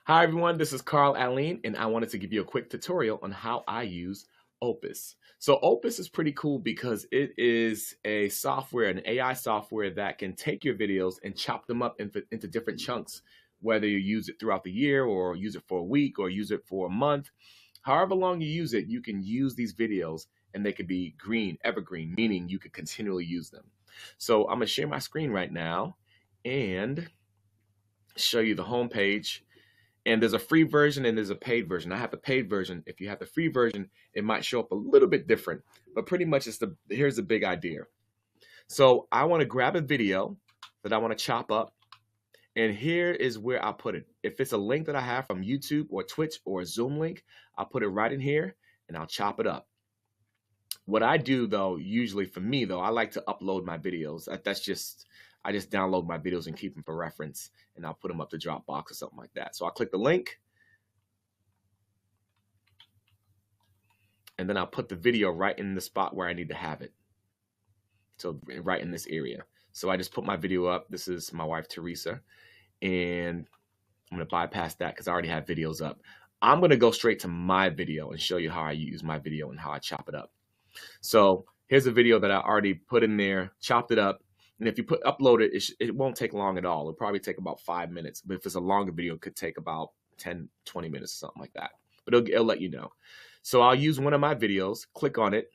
Hi everyone, this is Carl Aline, and I wanted to give you a quick tutorial on how I use Opus. So Opus is pretty cool because it is a software, an AI software that can take your videos and chop them up into different chunks, whether you use it throughout the year or use it for a week or use it for a month. However long you use it, you can use these videos and they could be green, evergreen, meaning you could continually use them. So I'm gonna share my screen right now and show you the home page. And there's a free version and there's a paid version. I have the paid version. If you have the free version, it might show up a little bit different, but pretty much here's the big idea. So I want to grab a video that I want to chop up, and here is where I'll put it. If it's a link that I have from YouTube or Twitch or a Zoom link, I'll put it right in here and I'll chop it up. What I do though, usually for me though, I like to upload my videos. I just download my videos and keep them for reference, and I'll put them up to Dropbox or something like that. So I'll click the link, and then I'll put the video right in the spot where I need to have it. So right in this area. So I just put my video up. This is my wife, Teresa, and I'm gonna bypass that because I already have videos up. I'm gonna go straight to my video and show you how I use my video and how I chop it up. So here's a video that I already put in there, chopped it up. And if you upload it, it won't take long at all. It'll probably take about 5 minutes. But if it's a longer video, it could take about 10, 20 minutes or something like that. But it'll let you know. So I'll use one of my videos, click on it,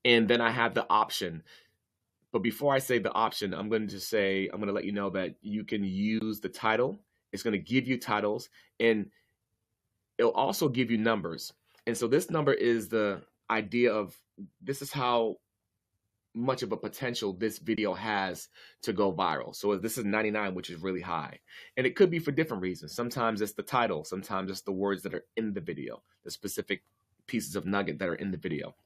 and then I have the option. But before I say the option, I'm going to let you know that you can use the title. It's going to give you titles, and it'll also give you numbers. And so this number is the idea of this is how much of a potential this video has to go viral. So this is 99, which is really high. And it could be for different reasons. Sometimes it's the title, sometimes it's the words that are in the video, the specific pieces of nugget that are in the video.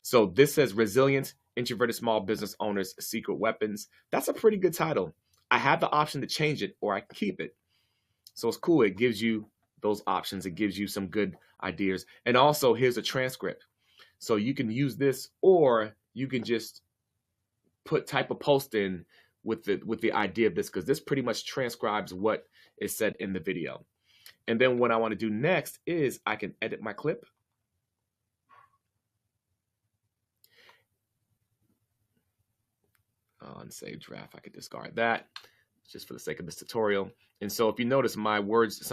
So this says Resilient Introverted Small Business Owners Secret Weapons. That's a pretty good title. I have the option to change it or I can keep it. So it's cool. It gives you those options. It gives you some good ideas. And also here's a transcript. So you can use this, or you can just type a post in with the idea of this, because this pretty much transcribes what is said in the video. And then what I want to do next is I can edit my clip. Unsave draft, I could discard that just for the sake of this tutorial. And so if you notice some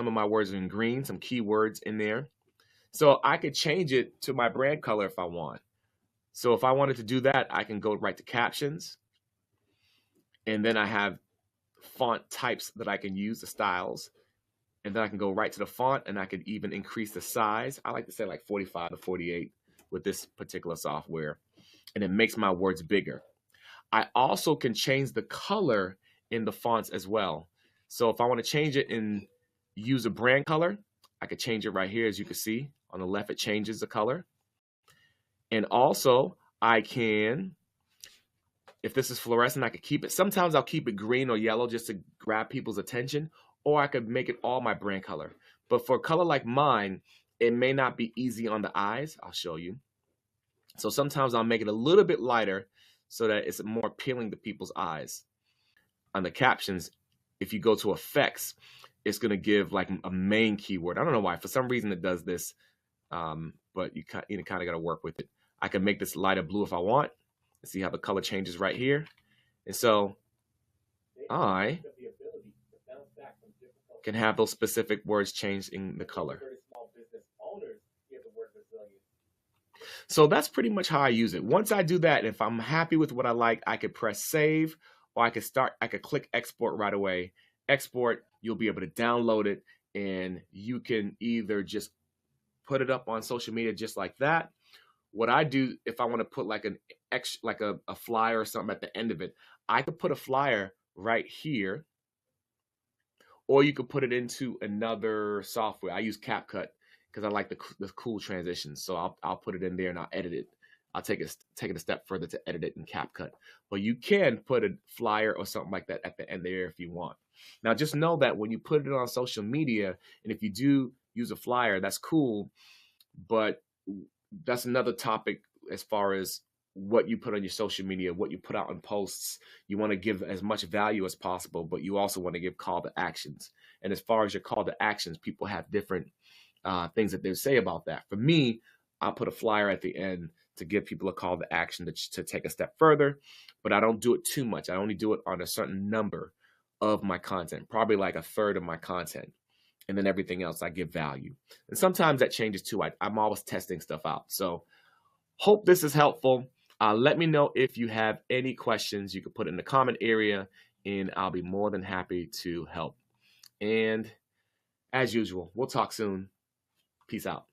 of my words are in green, some keywords in there. So I could change it to my brand color if I want. So if I wanted to do that, I can go right to captions. And then I have font types that I can use, the styles. And then I can go right to the font, and I could even increase the size. I like to say like 45 to 48 with this particular software. And it makes my words bigger. I also can change the color in the fonts as well. So if I want to change it and use a brand color, I could change it right here. As you can see on the left, it changes the color. And also I can, if this is fluorescent, I could keep it. Sometimes I'll keep it green or yellow just to grab people's attention, or I could make it all my brand color. But for a color like mine, it may not be easy on the eyes. I'll show you. So sometimes I'll make it a little bit lighter so that it's more appealing to people's eyes. On the captions, if you go to effects, it's going to give like a main keyword. I don't know why. For some reason it does this, but you kind of got to work with it. I can make this lighter blue if I want. See how the color changes right here. And so I can have those specific words changed in the color. So that's pretty much how I use it. Once I do that, if I'm happy with what I like, I could press save, or I could click export right away. Export, you'll be able to download it, and you can either just put it up on social media just like that. What I do, if I want to put like a flyer or something at the end of it, I could put a flyer right here, or you could put it into another software. I use CapCut because I like the cool transitions. So I'll put it in there and I'll edit it. I'll take it a step further to edit it in CapCut. But you can put a flyer or something like that at the end there if you want. Now just know that when you put it on social media, and if you do use a flyer, that's cool, but that's another topic as far as what you put on your social media, what you put out in posts. You want to give as much value as possible, but you also want to give call to actions. And as far as your call to actions, people have different things that they say about that. For me, I'll put a flyer at the end to give people a call to action to take a step further, but I don't do it too much. I only do it on a certain number of my content, probably like a third of my content. And then everything else I give value. And sometimes that changes too. I'm always testing stuff out. So hope this is helpful. Let me know if you have any questions. You can put it in the comment area and I'll be more than happy to help. And as usual, we'll talk soon. Peace out.